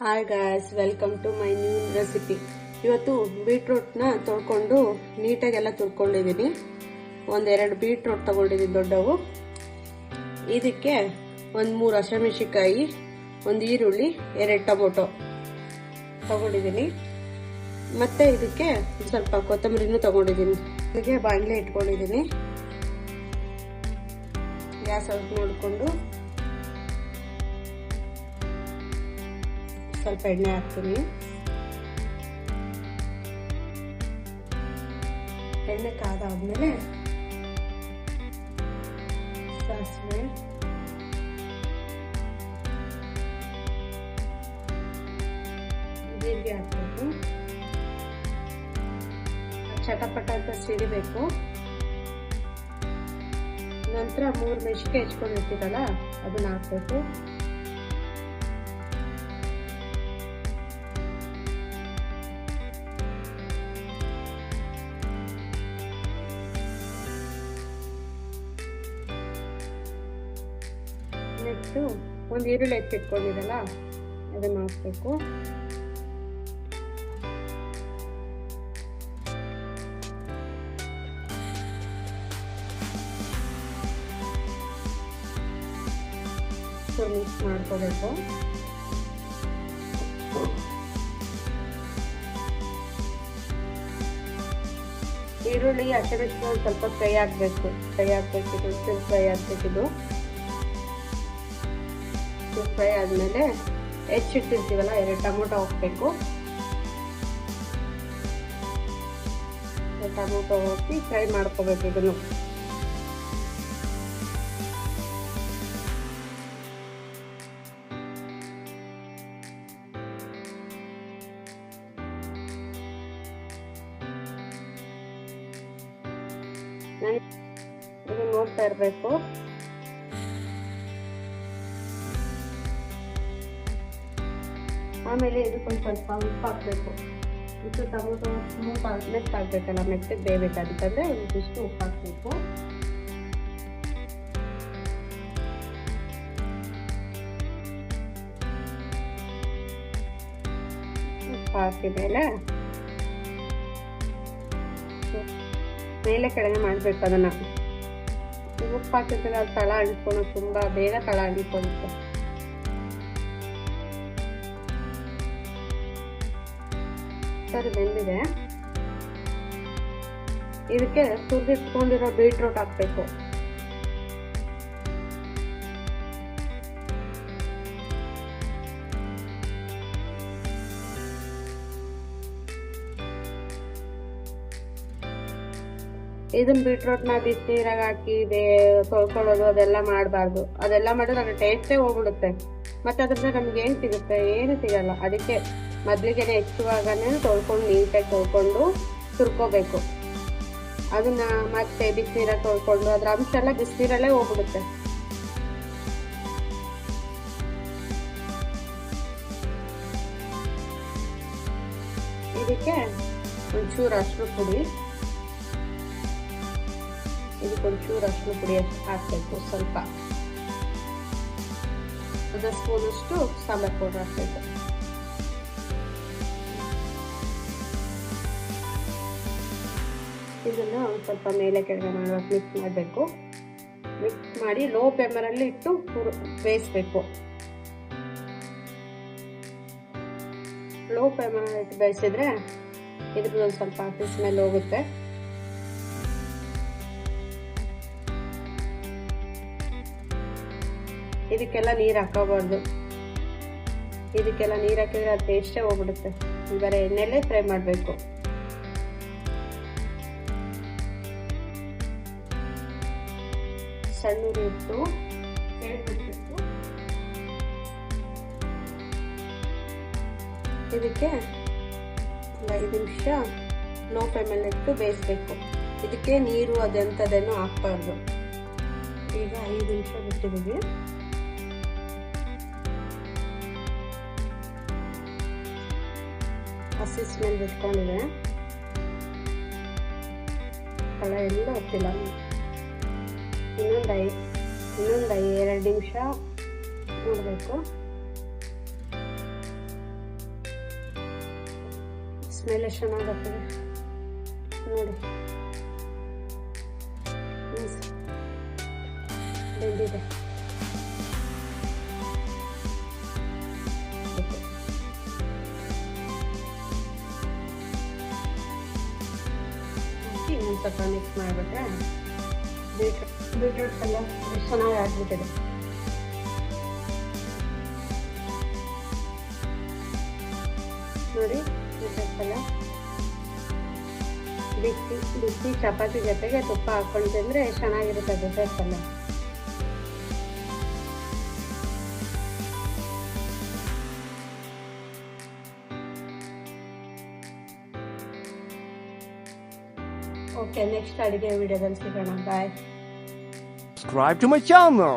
Hi guys, welcome to my new recipe. ಇವತ್ತು ಬೀಟ್ರೂಟ್ನ ತೊಳ್ಕೊಂಡು ನೀಟಾಗೆಲ್ಲ ತುರ್ಕೊಂಡಿದ್ದೀನಿ. ಒಂದೆರಡು ಬೀಟ್ರೂಟ್ ತಗೊಂಡಿದ್ದೀನಿ ದೊಡ್ಡವು. ಇದಕ್ಕೆ ಒಂದು 3 ಹಸಿಮೆಣಸಿನಕಾಯಿ, ಒಂದು ಈರುಳ್ಳಿ, 2 ಟೊಮೊಟೊ ತಗೊಂಡಿದ್ದೀನಿ. ಮತ್ತೆ ಇದಕ್ಕೆ ಸ್ವಲ್ಪ ಕೊತ್ತಂಬರಿನೂ ತಗೊಂಡಿದ್ದೀನಿ. ಇದಕ್ಕೆ ಬಾಣಲೆ ಇಟ್ಕೊಂಡಿದ್ದೀನಿ. ಗ್ಯಾಸ್ ಔಟ್ ಮಾಡಿಕೊಂಡು ಸ್ವಲ್ಪ ಎಣ್ಣೆ ಹಾಕ್ತೀನಿ. ಎಣ್ಣೆ ಕಾದಾದ್ಮೇಲೆ ಸಾಸಿವೆ, ಜೀರಿಗೆ ಹಾಕ್ಬೇಕು. ಚಟಪಟ ಅಂತ ಸಿಡಿಬೇಕು. ನಂತರ 3 ಮೆಣಸಿನಕಾಯಿ ಹೆಚ್ಕೊಂಡಿರ್ತೀವಲ್ಲ ಅದನ್ನ ಹಾಕ್ಬೇಕು. ನೆಕ್ಸ್ಟ್ ಒಂದು ಈರುಳ್ಳಿ ಎತ್ತಿಟ್ಕೊಂಡಿರಲ್ಲ ಅದನ್ನ ಹಾಕ್ಬೇಕು. ಮಿಕ್ಸ್ ಮಾಡ್ಕೋಬೇಕು. ಈರುಳ್ಳಿ ಹಸಿಮೆಣಸಿನಕಾಯಿ ಸ್ವಲ್ಪ ಫ್ರೈ ಆಗ್ಬೇಕಿದು. ಫ್ರೈ ಆದ್ಮೇಲೆ ಹೆಚ್ಚಿಟ್ಟಿರ್ತೀವಲ್ಲ 2 ಟೊಮೊಟೊ ಹಾಕ್ಬೇಕು. ಟೊಮೊಟೊ ಹಾಕಿ ಫ್ರೈ ಮಾಡ್ಕೋಬೇಕು. ಇದನ್ನು ನೋಡ್ತಾ ಇರಬೇಕು. ಆಮೇಲೆ ಇದಕ್ಕೊಂದು ಸ್ವಲ್ಪ ಉಪ್ಪು ಹಾಕ್ಬೇಕು. ಇದು ಟೊಮೊಟೊ ಸ್ಮೂತ್ ಮೆತ್ತಾಗಬೇಕಲ್ಲ, ಮೆತ್ತಗೆ ಬೇಯಬೇಕಾಗಿತ್ತಂದ್ರೆ ಇಷ್ಟು ಉಪ್ಪು ಹಾಕ್ಬೇಕು. ಉಪ್ಪು ಹಾಕಿದ ಮೇಲೆ ಕೆಳಗೆ ಮಾಡಬೇಕು. ಅದನ್ನ ಉಪ್ಪು ಹಾಕಿದ್ರೆ ಅದು ತಳ ಅಂಟ್ಕೊಂಡು ತುಂಬಾ ಬೇಗ ತಳ ಅಂಟ್ಕೊಳ್ಳುತ್ತೆ. ಸರಿ, ಬೆಂದಿದೆ. ಇದಕ್ಕೆ ತುರಿದಿಟ್ಕೊಂಡಿರೋ ಬೀಟ್ರೂಟ್ ಹಾಕ್ಬೇಕು. ಇದನ್ನ ಬೀಟ್ರೂಟ್ನ ಬಿಸಿನೀರಾಗ ಹಾಕಿ ತೊಳ್ಕೊಳ್ಳೋದು ಅದೆಲ್ಲ ಮಾಡಬಾರ್ದು. ಅದೆಲ್ಲ ಮಾಡಿದ್ರೆ ಅದ್ರ ಟೇಸ್ಟೇ ಹೋಗ್ಬಿಡುತ್ತೆ. ಮತ್ತೆ ಅದ್ರಿಂದ ನಮ್ಗೆ ಏನ್ ಸಿಗುತ್ತೆ? ಏನು ಸಿಗಲ್ಲ. ಅದಕ್ಕೆ ಮೊದ್ಲಿಗೆನೆ ಹೆಚ್ಚುವಾಗನೇ ನೀಟಾಗಿ ತೊಳ್ಕೊಂಡು ತುರ್ಕೋಬೇಕು. ಅದನ್ನ ಮತ್ತೆ ಬಿಸಿನೀರಾಗ ತೊಳ್ಕೊಂಡು ಅದ್ರ ಅಂಶ ಎಲ್ಲ ಬಿಸಿನೀರಲ್ಲೇ ಹೋಗ್ಬಿಡುತ್ತೆ. ಇದಕ್ಕೆ ಒಂಚೂರು ಅರಿಶಿನ ಪುಡಿ, ಇದಕ್ಕೊಂಚೂರು ಅರಿಶಿನ ಪುಡಿ ಹಾಕ್ಬೇಕು. ಸ್ವಲ್ಪ 1 ಸ್ಪೂನಷ್ಟು ಸಾಂಬಾರ್ ಪೌಡರ್ ಹಾಕ್ಬೇಕು. ಇದನ್ನ ಒಂದು ಸ್ವಲ್ಪ ಮೇಲೆ ಕೆಳಗೆ ಮಿಕ್ಸ್ ಮಾಡಬೇಕು. ಮಿಕ್ಸ್ ಮಾಡಿ ಲೋ ಫ್ಲೇಮಲ್ಲಿ ಇಟ್ಟು ಬೇಯಿಸ್ಬೇಕು. ಲೋ ಫ್ಲೇಮಲ್ಲಿ ಇಟ್ಟು ಬೇಯಿಸಿದ್ರೆ ಇದ್ರದ್ದು ಒಂದು ಸ್ವಲ್ಪ ಹಸಿ ಸ್ಮೆಲ್ ಹೋಗುತ್ತೆ. ಇದಕ್ಕೆಲ್ಲ ನೀರು ಹಾಕೋಬಾರ್ದು. ಇದಕ್ಕೆಲ್ಲ ನೀರು ಹಾಕಿದ್ರೆ ಅದು ಟೇಸ್ಟೇ ಹೋಗ್ಬಿಡುತ್ತೆ. ಬರೀ ಎಣ್ಣೆಲ್ಲೇ ಫ್ರೈ ಮಾಡಬೇಕು. ಸಣ್ಣ ಉರಿ ಇಟ್ಟು ಇದಕ್ಕೆ ಒಂದು 5 ನಿಮಿಷ ಲೋ ಫ್ಲೇಮಲ್ಲಿ ಇಟ್ಟು ಬೇಯಿಸ್ಬೇಕು. ಇದಕ್ಕೆ ನೀರು ಅದೆಂಥದೇನೋ ಹಾಕ್ಬಾರ್ದು. ಈಗ 5 ನಿಮಿಷ ಬಿಟ್ಟಿದ್ದೀವಿ. ಹಸಿ ಸ್ಮೆಲ್ ಬಿಟ್ಕೊಂಡಿದೆ. ಕಳ ಎಲ್ಲ ಹೋಗ್ತಿಲ್ಲ. ಇನ್ನೊಂದು 2 ನಿಮಿಷ ನೋಡಬೇಕು. ಸ್ಮೆಲ್ ಎಷ್ಟು ಚೆನ್ನಾಗತ್ತದೆ ನೋಡಿ. ಬೆಂದಿದೆ. ಇನ್ನೊಂದು ಸ್ವಲ್ಪ ಮಿಕ್ಸ್ ಮಾಡಿಬಿಟ್ರೆ ಬೀಟ್ರೂಟ್ ಎಲ್ಲ ಎಷ್ಟು ಚೆನ್ನಾಗಿ ಆಗ್ಬಿಟ್ಟಿದೆ. ನೋಡಿ ಬೀಟ್ರೂಟ್ ಎಲ್ಲ ಬಿಸಿ ಬಿಸಿ ಚಪಾತಿ ಜೊತೆಗೆ ತುಪ್ಪ ಹಾಕೊಂಡು ತಿಂದರೆ ಎಷ್ಟು ಚೆನ್ನಾಗಿರುತ್ತೆ ಬೀಟ್ರೂಟ್ ಎಲ್ಲ. ಓಕೆ, ನೆಕ್ಸ್ಟ್ ಅಡುಗೆ ವಿಡಿಯೋದಲ್ಲಿ ಸಿಗೋಣ. ಬಾಯ್. Subscribe to my channel.